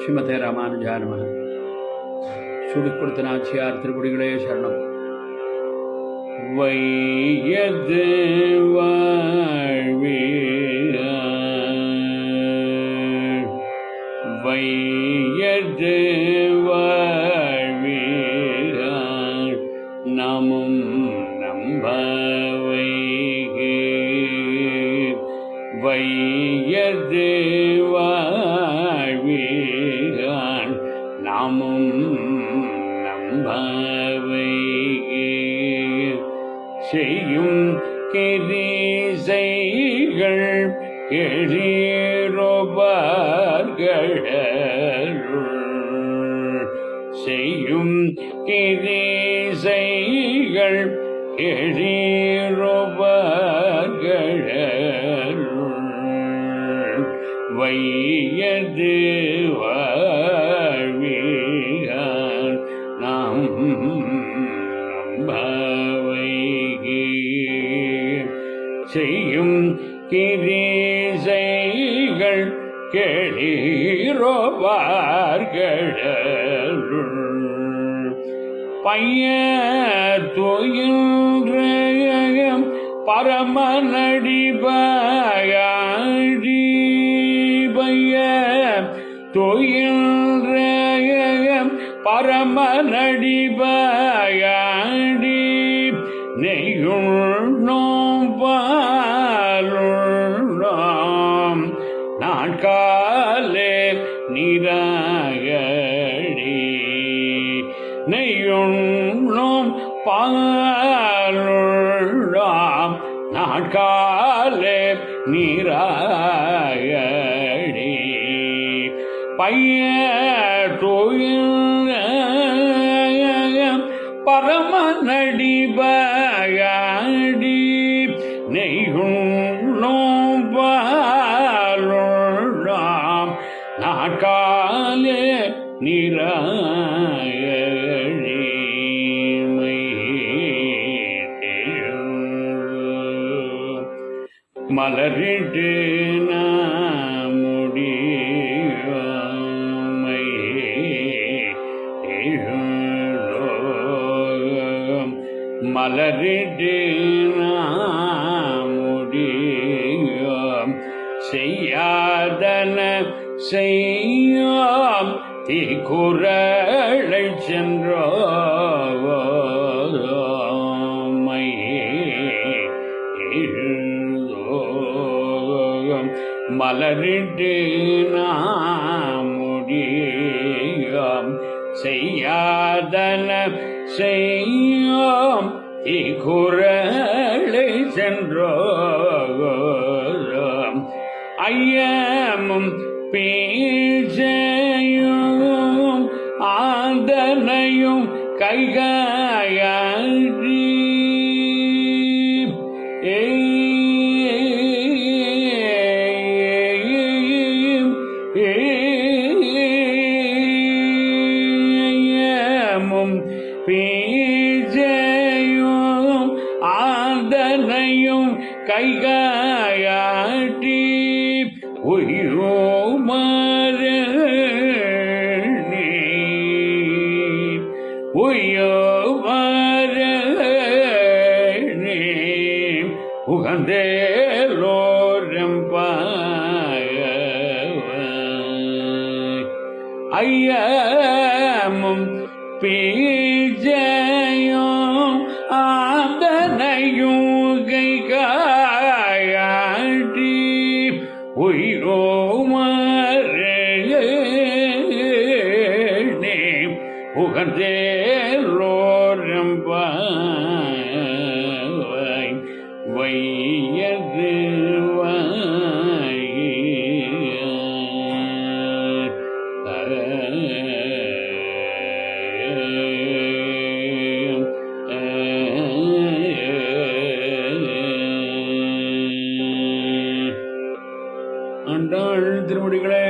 ஸ்ரீமதே ராமானுஜாய நமः. சுடிக் கொடுத்த நாச்சியார் திருப்படிகளே சரணம். வையது வாழ்வீர், வையது வாழ்வீர், நாமும் நம்பவை வையது வாழ்வீர், நாமும் நம்பவை செய்யும் கிரிசைகள் எழிரோபார்கள், செய்யும் கிரிசைகள் எழிரோபார்கள், வையது வாழ்வீர், நாம் நம்பவை செய்யும் கிரிசைகள் கெளீரோபார்கள், பைய துயின்ற பரமநடிபாயாடி, பைய துயின்ற பரமநடிபாயாடி, நெய்யுண்ணோம் பாலுண்ணோம் நாட்காலே நீராகடி, நெய்யுண்ணோம் பாலுண்ணோம் நாட்காலே நீராகடி, பைய தொழில் பரமநடிபாயாடி, நெய்யுண்ணோம் பாலுண்ணோம் நாட்காலே நீராகடி, மலரிட்டு நாமுடியோமை மலரிட்டு நாமுடியோம் செய்யாதன செய்யோம் தீக்குறளை சென்றோமை மலரிட்டு நாமுடியோம் செய்யாதன செய்யோம் தீக்குறளை சென்றோம், ஐயமும் பேச்சையும் ஆதனையும் கைகாயாடி, பேச்சையும் ஆதனையும் கைகாயாட்டி, உயோமரணி உயோமரணி உகந்தேலோரம்பாயவ, ஐயமும் பேச்சையும் ஆதனையும் கைகாயாட்டி, உயோமரணி உகந்தேலோரம்பாய், வையது ஆண்டாள் திருமுடிகளே